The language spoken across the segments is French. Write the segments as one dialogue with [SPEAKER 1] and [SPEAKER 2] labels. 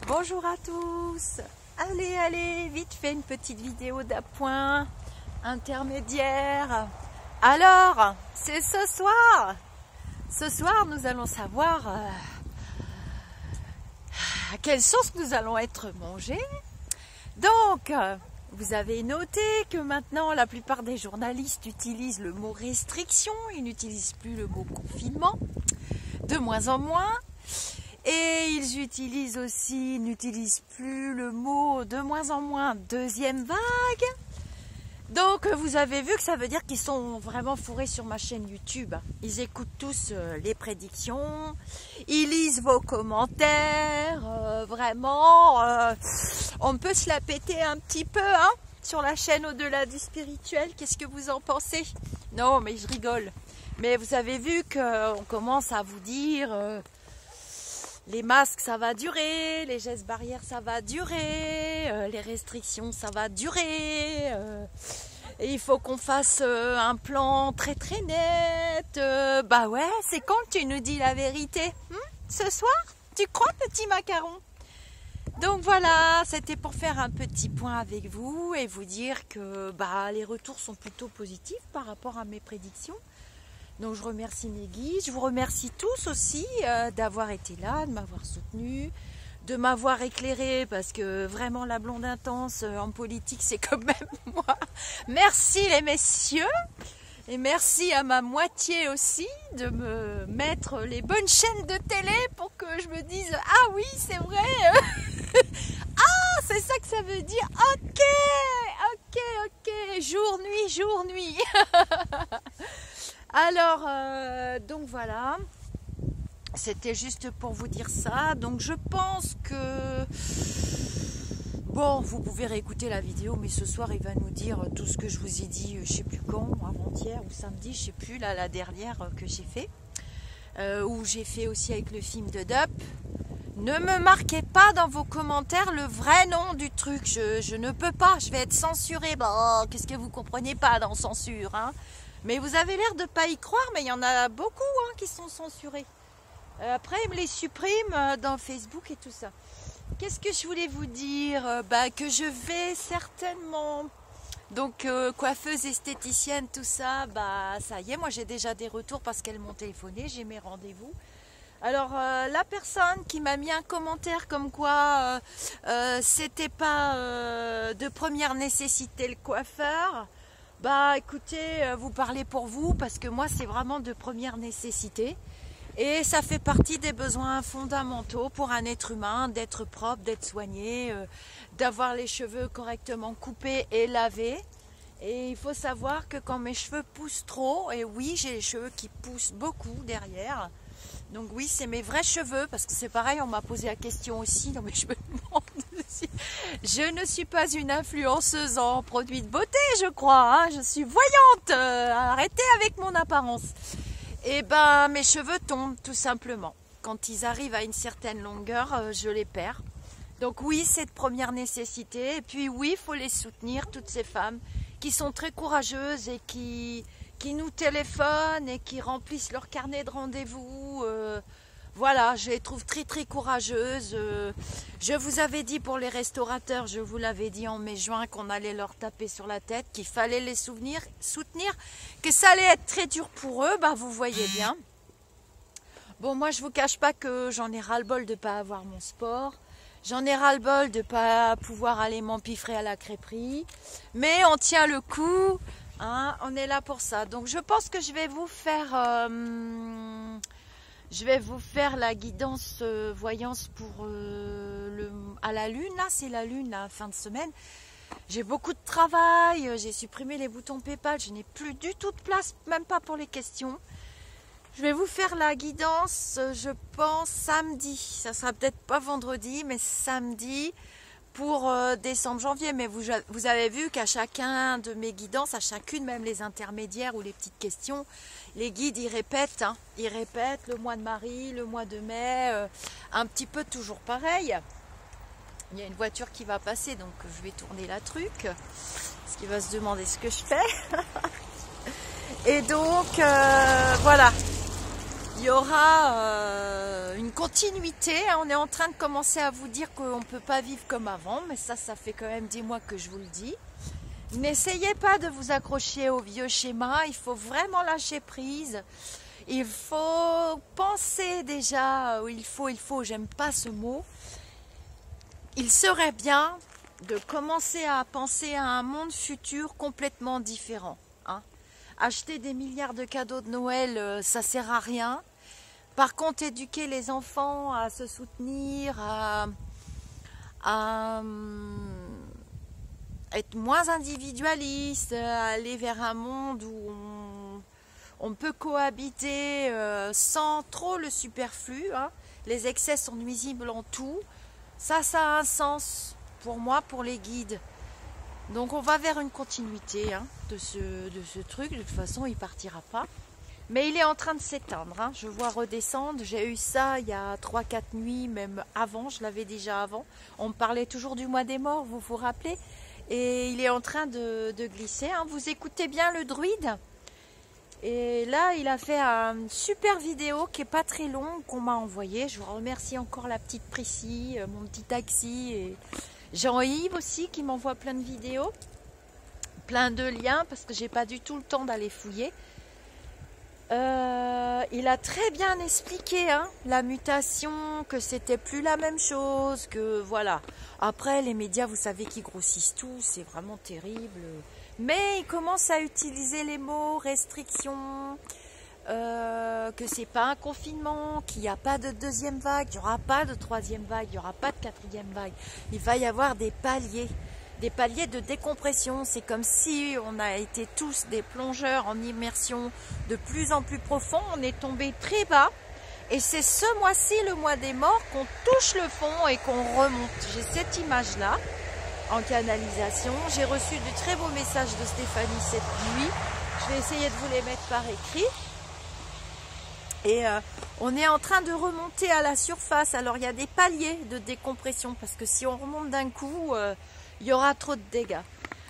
[SPEAKER 1] Bonjour à tous. Allez, vite fait une petite vidéo d'appoint intermédiaire. Alors, c'est ce soir. Ce soir, nous allons savoir à quelle sauce nous allons être mangés. Donc, vous avez noté que maintenant, la plupart des journalistes utilisent le mot restriction. Ils n'utilisent plus le mot confinement, de moins en moins. Et ils n'utilisent plus le mot de moins en moins deuxième vague. Donc vous avez vu que ça veut dire qu'ils sont vraiment fourrés sur ma chaîne YouTube. Ils écoutent tous les prédictions, ils lisent vos commentaires, vraiment, on peut se la péter un petit peu hein, sur la chaîne Au-delà du spirituel. Qu'est-ce que vous en pensez? Non mais je rigole. Mais vous avez vu qu'on commence à vous dire... les masques, ça va durer, les gestes barrières, ça va durer, les restrictions, ça va durer. Et il faut qu'on fasse un plan très très net. Bah ouais, c'est quand tu nous dis la vérité ce soir? Tu crois, petit macaron? Donc voilà, c'était pour faire un petit point avec vous et vous dire que bah, les retours sont plutôt positifs par rapport à mes prédictions. Donc je remercie mes guides, je vous remercie tous aussi d'avoir été là, de m'avoir soutenu, de m'avoir éclairé parce que vraiment la blonde intense en politique c'est quand même moi. Merci les messieurs et merci à ma moitié aussi de me mettre les bonnes chaînes de télé pour que je me dise ah oui c'est vrai, ah c'est ça que ça veut dire, ok, jour nuit. Alors, donc voilà, c'était juste pour vous dire ça. Donc je pense que, bon, vous pouvez réécouter la vidéo, mais ce soir il va nous dire tout ce que je vous ai dit, je sais plus quand, avant-hier ou samedi, je sais plus, là, la dernière que j'ai fait, où j'ai fait aussi avec le film de Dup. Ne me marquez pas dans vos commentaires le vrai nom du truc, je ne peux pas, je vais être censurée. Bon, qu'est-ce que vous comprenez pas dans censure, hein? Mais vous avez l'air de ne pas y croire, mais il y en a beaucoup hein, qui sont censurés. Après, ils me les suppriment dans Facebook et tout ça. Qu'est-ce que je voulais vous dire? Que je vais certainement... Donc, coiffeuse, esthéticienne, tout ça, ça y est, moi j'ai déjà des retours parce qu'elles m'ont téléphoné, j'ai mes rendez-vous. Alors, la personne qui m'a mis un commentaire comme quoi c'était pas de première nécessité le coiffeur... écoutez, vous parlez pour vous parce que moi c'est vraiment de première nécessité et ça fait partie des besoins fondamentaux pour un être humain, d'être propre, d'être soigné, d'avoir les cheveux correctement coupés et lavés. Et il faut savoir que quand mes cheveux poussent trop, et oui j'ai les cheveux qui poussent beaucoup derrière, donc oui c'est mes vrais cheveux parce que c'est pareil, on m'a posé la question aussi, non mais je me demande si... Je ne suis pas une influenceuse en produits de beauté je crois, hein, je suis voyante, arrêtez avec mon apparence. Et mes cheveux tombent tout simplement, quand ils arrivent à une certaine longueur je les perds. Donc oui c'est de première nécessité, et puis oui il faut les soutenir, toutes ces femmes qui sont très courageuses et qui nous téléphonent et qui remplissent leur carnet de rendez-vous. Voilà, je les trouve très très courageuses. Je vous avais dit pour les restaurateurs, je vous l'avais dit en mai-juin qu'on allait leur taper sur la tête, qu'il fallait les soutenir, que ça allait être très dur pour eux, vous voyez bien. Bon, moi je vous cache pas que j'en ai ras-le-bol de ne pas avoir mon sport. J'en ai ras-le-bol de ne pas pouvoir aller m'empiffrer à la crêperie. Mais on tient le coup, hein, on est là pour ça. Donc je pense que je vais vous faire... la guidance voyance pour à la lune. Là, c'est la lune, la fin de semaine. J'ai beaucoup de travail, j'ai supprimé les boutons PayPal, je n'ai plus du tout de place, même pas pour les questions. Je vais vous faire la guidance, je pense, samedi. Ça sera peut-être pas vendredi, mais samedi pour décembre, janvier. Mais vous avez vu qu'à chacun de mes guidances, à chacune, même les intermédiaires ou les petites questions, les guides, ils répètent. Hein, ils répètent le mois de Marie, le mois de mai, un petit peu toujours pareil. Il y a une voiture qui va passer, donc je vais tourner la truc. Parce qu'il va se demander ce que je fais. Et donc, voilà. il y aura une continuité. On est en train de commencer à vous dire qu'on ne peut pas vivre comme avant, mais ça fait quand même 10 mois que je vous le dis. N'essayez pas de vous accrocher au vieux schéma, il faut vraiment lâcher prise. Il faut penser déjà, j'aime pas ce mot. Il serait bien de commencer à penser à un monde futur complètement différent. Hein. Acheter des milliards de cadeaux de Noël, ça sert à rien. Par contre, éduquer les enfants à se soutenir, à être moins individualiste, à aller vers un monde où on peut cohabiter sans trop le superflu. Hein. Les excès sont nuisibles en tout. Ça a un sens pour moi, pour les guides. Donc on va vers une continuité hein, de ce truc. De toute façon, il ne partira pas. Mais il est en train de s'éteindre. Hein. Je vois redescendre. J'ai eu ça il y a 3-4 nuits, même avant. Je l'avais déjà avant. On me parlait toujours du mois des morts, vous vous rappelez? Et il est en train de glisser. Hein. Vous écoutez bien le druide? Et là, il a fait une super vidéo qui n'est pas très longue qu'on m'a envoyée. Je vous remercie encore la petite Prissy, mon petit taxi et Jean-Yves aussi qui m'envoie plein de vidéos, plein de liens parce que j'ai pas du tout le temps d'aller fouiller. Il a très bien expliqué hein, la mutation, que c'était plus la même chose, que voilà. Après, les médias, vous savez qu'ils grossissent tout, c'est vraiment terrible. Mais il commence à utiliser les mots restriction, que c'est pas un confinement, qu'il n'y a pas de deuxième vague, il n'y aura pas de troisième vague, il n'y aura pas de quatrième vague. Il va y avoir des paliers de décompression. C'est comme si on a été tous des plongeurs en immersion de plus en plus profond. On est tombé très bas. Et c'est ce mois-ci, le mois des morts, qu'on touche le fond et qu'on remonte. J'ai cette image-là en canalisation. J'ai reçu de très beaux messages de Stéphanie cette nuit. Je vais essayer de vous les mettre par écrit. Et on est en train de remonter à la surface. Alors il y a des paliers de décompression parce que si on remonte d'un coup, il y aura trop de dégâts.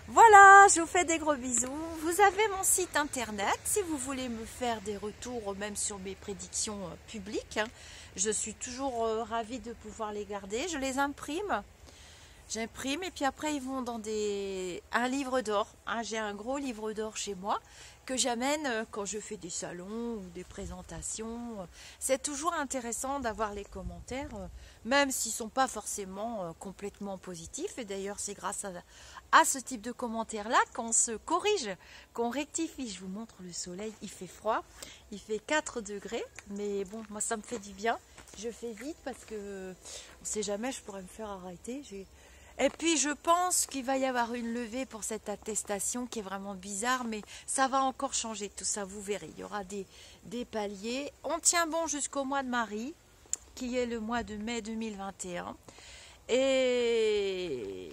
[SPEAKER 1] Voilà, je vous fais des gros bisous. Vous avez mon site internet si vous voulez me faire des retours même sur mes prédictions publiques. Hein. Je suis toujours ravie de pouvoir les garder. Je les imprime. J'imprime et puis après ils vont dans un livre d'or. Hein. J'ai un gros livre d'or chez moi que j'amène quand je fais des salons ou des présentations. C'est toujours intéressant d'avoir les commentaires, même s'ils ne sont pas forcément complètement positifs. Et d'ailleurs, c'est grâce à ce type de commentaires-là qu'on se corrige, qu'on rectifie. Je vous montre le soleil, il fait froid, il fait 4 degrés. Mais bon, moi ça me fait du bien. Je fais vite parce que on ne sait jamais, je pourrais me faire arrêter. Et puis je pense qu'il va y avoir une levée pour cette attestation qui est vraiment bizarre, mais ça va encore changer tout ça, vous verrez. Il y aura des paliers. On tient bon jusqu'au mois de Marie, qui est le mois de mai 2021. Et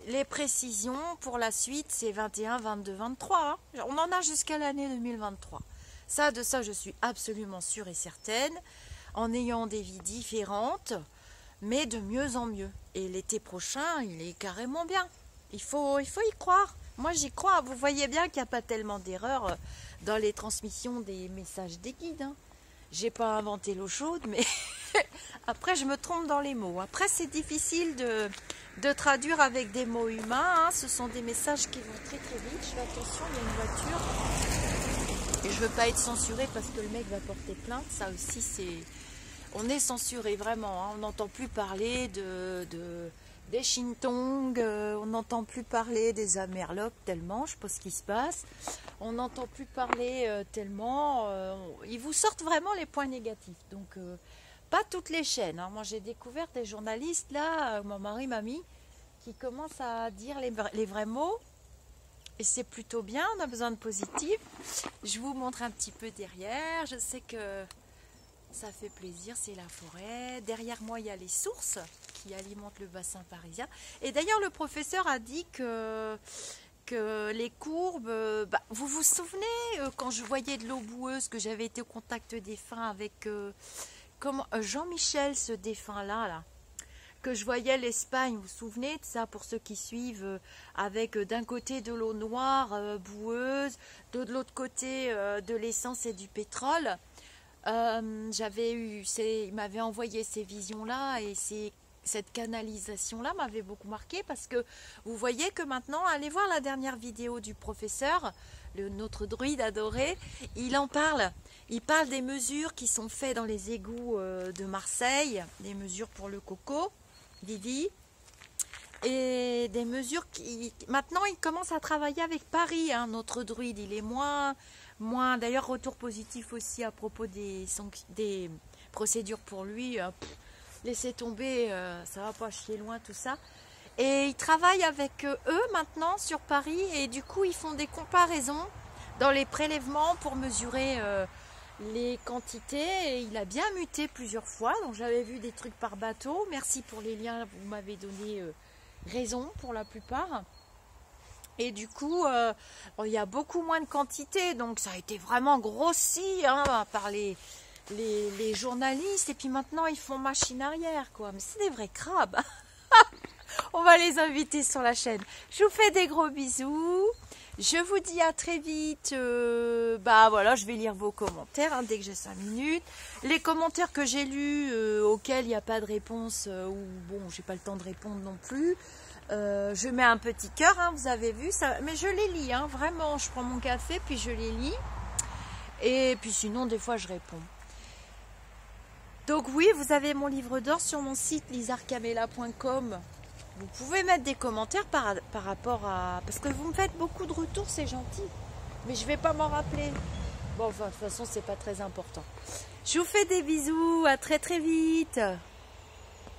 [SPEAKER 1] les précisions pour la suite, c'est 21, 22, 23. Hein. On en a jusqu'à l'année 2023. De ça, je suis absolument sûre et certaine, en ayant des vies différentes, mais de mieux en mieux. Et l'été prochain, il est carrément bien. Il faut y croire. Moi, j'y crois. Vous voyez bien qu'il n'y a pas tellement d'erreurs dans les transmissions des messages des guides. Hein. J'ai pas inventé l'eau chaude, mais après, je me trompe dans les mots. Après, c'est difficile de traduire avec des mots humains. Hein. Ce sont des messages qui vont très très vite. Je fais attention, il y a une voiture. Et je veux pas être censurée parce que le mec va porter plainte. Ça aussi, c'est... On est censuré vraiment, hein. On n'entend plus parler des Shintong, on n'entend plus parler des Amerlocs tellement, je sais pas ce qui se passe. On n'entend plus parler tellement, ils vous sortent vraiment les points négatifs. Donc, pas toutes les chaînes. Hein. Moi, j'ai découvert des journalistes, là, mon mari m'a mis, qui commencent à dire les vrais mots. Et c'est plutôt bien, on a besoin de positif. Je vous montre un petit peu derrière, je sais que... Ça fait plaisir, c'est la forêt. Derrière moi, il y a les sources qui alimentent le bassin parisien. Et d'ailleurs, le professeur a dit que les courbes... vous vous souvenez, quand je voyais de l'eau boueuse, que j'avais été au contact des défunts avec Jean-Michel, ce défunt-là, là, que je voyais l'Espagne, vous vous souvenez de ça, pour ceux qui suivent, avec d'un côté de l'eau noire, boueuse, de l'autre côté de l'essence et du pétrole. il m'avait envoyé ces visions-là et cette canalisation-là m'avait beaucoup marqué parce que vous voyez que maintenant, allez voir la dernière vidéo du professeur, notre druide adoré, il en parle. Il parle des mesures qui sont faites dans les égouts de Marseille, des mesures pour le coco, Didi, et des mesures qui... Maintenant, il commence à travailler avec Paris, hein, notre druide. Il est moins d'ailleurs, retour positif aussi à propos des procédures pour lui. Laissez tomber, ça va pas chier loin tout ça. Et il travaille avec eux maintenant sur Paris et du coup, ils font des comparaisons dans les prélèvements pour mesurer les quantités. Et il a bien muté plusieurs fois. Donc, j'avais vu des trucs par bateau. Merci pour les liens, vous m'avez donné raison pour la plupart. Et du coup, il y a beaucoup moins de quantité, donc ça a été vraiment grossi hein, par les journalistes. Et puis maintenant, ils font machine arrière, quoi. Mais c'est des vrais crabes. On va les inviter sur la chaîne. Je vous fais des gros bisous. Je vous dis à très vite. Voilà, je vais lire vos commentaires hein, dès que j'ai 5 minutes. Les commentaires que j'ai lus, auxquels il n'y a pas de réponse, ou bon, j'ai pas le temps de répondre non plus. Je mets un petit cœur, hein, vous avez vu, ça, mais je les lis, hein, vraiment, je prends mon café, puis je les lis, et puis sinon, des fois, je réponds. Donc oui, vous avez mon livre d'or sur mon site lisarcamela.com. Vous pouvez mettre des commentaires par rapport à... Parce que vous me faites beaucoup de retours, c'est gentil, mais je vais pas m'en rappeler. Bon, enfin, de toute façon, c'est pas très important. Je vous fais des bisous, à très très vite.